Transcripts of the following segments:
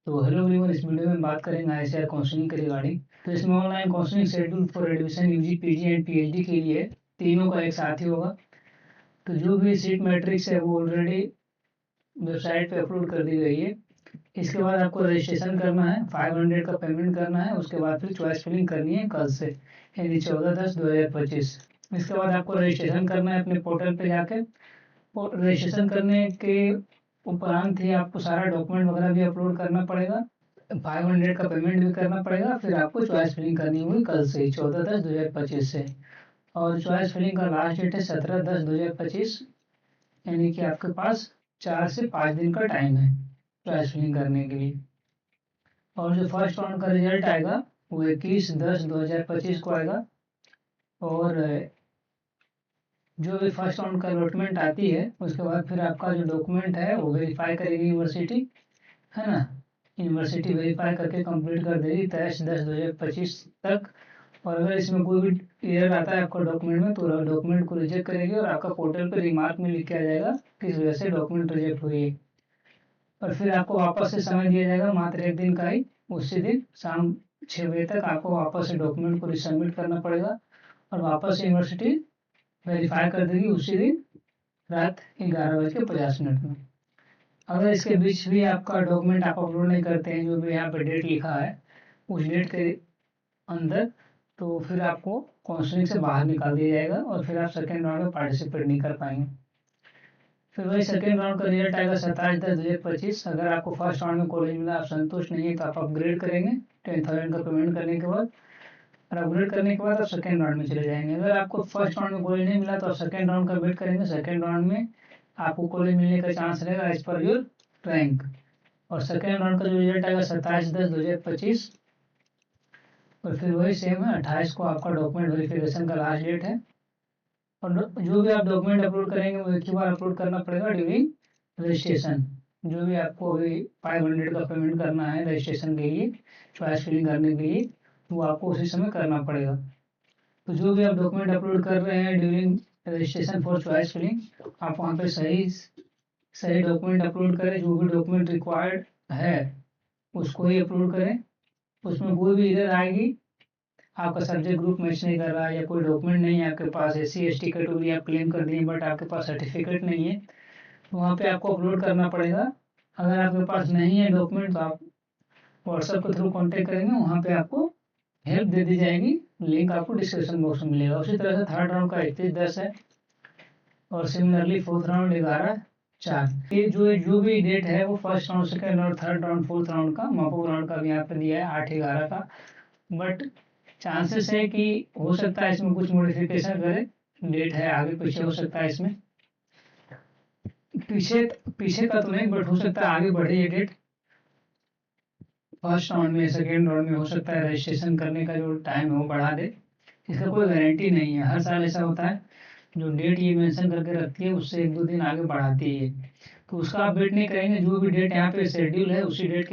तो hello everyone, इस video में बात करेंगे आईसीआर काउंसलिंग के रिगार्डिंग। तो इसमें online counselling schedule for admission UG PG and PhD के लिए तीनों का एक साथ ही होगा। तो जो भी सीट मैट्रिक्स है वो ऑलरेडी वेबसाइट पे अपलोड कर दी गई है। इसके बाद आपको रजिस्ट्रेशन करना है, 500 का पेमेंट करना है। उसके बाद फिर चॉइस फिलिंग करनी है कल से, यानी 14/10/2025। इसके बाद आपको रजिस्ट्रेशन करना है अपने पोर्टल पे जाके। और रजिस्ट्रेशन करने के उपरांत ही आपको सारा डॉक्यूमेंट वगैरह भी अपलोड करना पड़ेगा, 500 का पेमेंट भी करना पड़ेगा। फिर आपको चॉइस फिलिंग करनी होगी कल से ही 14/10/2025 से। और चॉइस फिलिंग का लास्ट डेट है 17/10/2025, यानी कि आपके पास 4 से 5 दिन का टाइम है चॉइस फिलिंग करने के लिए। और जो फर्स्ट राउंड का रिजल्ट आएगा वो 21/10/2025 को आएगा। और जो भी फर्स्ट राउंड का अलॉटमेंट आती है उसके बाद फिर आपका जो डॉक्यूमेंट है वो वेरीफाई करेगी यूनिवर्सिटी, है ना। यूनिवर्सिटी वेरीफाई करके कंप्लीट कर देगी 23/10/2025 तक। और अगर इसमें कोई भी एरर आता है आपका डॉक्यूमेंट में, तो डॉक्यूमेंट को रिजेक्ट करेगी और आपका पोर्टल पे रिमार्क में लिख के आ जाएगा किस वजह से डॉक्यूमेंट रिजेक्ट हुई है। और फिर आपको वापस से समय दिया जाएगा मात्र 1 दिन का ही। उसी दिन शाम 6 बजे तक आपको वापस से डॉक्यूमेंट को रिसबमिट करना पड़ेगा और वापस यूनिवर्सिटी वेरीफाई कर देगी उसी दिन रात 11:50 में। अगर इसके बीच भी आपका डॉक्यूमेंट आप अपलोड नहीं करते हैं, जो भी यहाँ पे डेट लिखा है उस डेट के अंदर, तो फिर आपको काउंसलिंग से बाहर निकाल दिया जाएगा और फिर आप सेकेंड राउंड में पार्टिसिपेट नहीं कर पाएंगे। फिर वही सेकेंड राउंड का रिजल्ट आएगा 27/10/2025। अगर आपको फर्स्ट राउंड में कॉलेज मिला, आप संतुष्ट नहीं है, तो आप अपग्रेड करेंगे 10,000 का पेमेंट करने के बाद। और अपग्रेड करने के बाद आप सेकेंड राउंड में चले जाएंगे। अगर आपको फर्स्ट राउंड में कॉलेज नहीं मिला तो आप सेकेंड राउंड का वेट करेंगे। सेकेंड राउंड में आपको कॉलेज मिलने का चांस रहेगा एज पर योर रैंक। और सेकेंड राउंड का जो रिजल्ट आएगा 27/10/2025। और फिर वही सेम है, 28 को आपका डॉक्यूमेंट वेरिफिकेशन का लास्ट डेट है। और जो भी आप डॉक्यूमेंट अपलोड करेंगे वो एक ही बार अपलोड करना पड़ेगा ड्यूरिंग रजिस्ट्रेशन। जो भी आपको अभी 500 का पेमेंट करना है रजिस्ट्रेशन के लिए, चॉइस फिलिंग करने के लिए, वो आपको उसी समय करना पड़ेगा। तो जो भी आप डॉक्यूमेंट अपलोड कर रहे हैं during registration for choice filling, आप वहाँ पे सही डॉक्यूमेंट अपलोड करें। जो भी डॉक्यूमेंट रिक्वायर्ड है उसको ही अपलोड करें। उसमें कोई भी एरर आएगी, आपका सब्जेक्ट ग्रुप मैच नहीं कर रहा है या कोई डॉक्यूमेंट नहीं है आपके पास, SC ST कैटेगरी आप क्लेम कर दिए बट आपके पास सर्टिफिकेट नहीं है, तो वहाँ पे आपको अपलोड करना पड़ेगा। अगर आपके पास नहीं है डॉक्यूमेंट तो आप व्हाट्सएप के थ्रू कॉन्टेक्ट करेंगे, वहाँ पे आपको हेल्प दे दी जाएगी। लिंक आपको डिस्क्रिप्शन बॉक्स में मिलेगा। उसी तरह से थर्ड राउंड का 31/10 है और सिमिलरली फोर्थ राउंड 11/4। ये जो भी डेट है वो first round, second round, third round, fourth round का, मॉक राउंड का भी यहाँ पे दिया है 8/11 का। बट चांसेस है कि हो सकता है इसमें कुछ मॉडिफिकेशन करे, डेट है आगे पीछे हो सकता है इसमें, पीछे पीछे का तो नहीं बट हो सकता है आगे बढ़े ये डेट। फर्स्ट राउंड में, सेकेंड राउंड में हो सकता है रजिस्ट्रेशन करने का जो टाइम है वो बढ़ा दे। इसका कोई गारंटी नहीं है, हर साल ऐसा होता है। जो डेट ये मेंशन करके रखती है उससे 1-2 दिन आगे बढ़ाती है, तो उसका आप वेट नहीं करेंगे। जो भी डेट यहाँ पे शेड्यूल है उसी डेट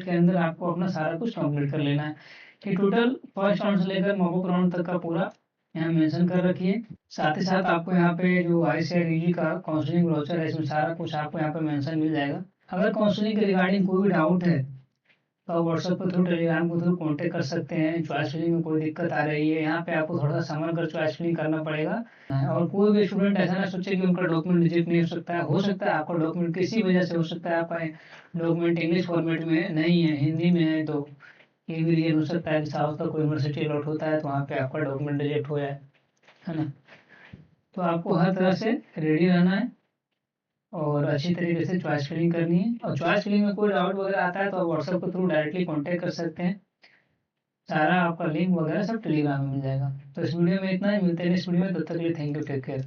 के अंदर आपको अपना सारा कुछ कंप्लीट कर लेना है। ये टोटल फर्स्ट राउंड से लेकर मॉक राउंड तक का पूरा यहाँ मेंशन कर रखिए। साथ ही साथ आपको यहाँ पे जो आईसीआर यूजी का काउंसलिंग ब्रोचर है, इसमें सारा कुछ आपको यहाँ पे मेंशन मिल जाएगा। अगर काउंसलिंग के रिगार्डिंग कोई भी डाउट है तो आप व्हाट्सएप के थ्रू, टेलीग्राम के थ्रू कॉन्टेक्ट कर सकते हैं। चॉइस फिलिंग में कोई दिक्कत आ रही है, यहाँ पे आपको थोड़ा सा समझ कर चॉइस फिलिंग करना पड़ेगा। और कोई भी स्टूडेंट ऐसा ना सोचे कि उनका डॉक्यूमेंट रिजेक्ट नहीं हो सकता है। हो सकता है आपका डॉक्यूमेंट किसी वजह से, हो सकता है आपका डॉक्यूमेंट इंग्लिश फॉर्मेट में नहीं है, हिंदी में है, तो ये भी रीजन हो सकता है कि साउथ का कोई यूनिवर्सिटी अलॉट होता है तो वहाँ पे आपका डॉक्यूमेंट रिजेक्ट हो जाए, है ना। तो आपको हर तरह से रेडी रहना है और अच्छी तरीके से चॉइस फिलिंग करनी है। और चॉइस फिलिंग में कोई डाउट वगैरह आता है तो आप व्हाट्सएप के थ्रू डायरेक्टली कॉन्टेक्ट कर सकते हैं। सारा आपका लिंक वगैरह सब टेलीग्राम में मिल जाएगा। तो इस वीडियो में इतना ही, मिलते हैं नेक्स्ट वीडियो में, तब तक के लिए थैंक यू, टेक केयर।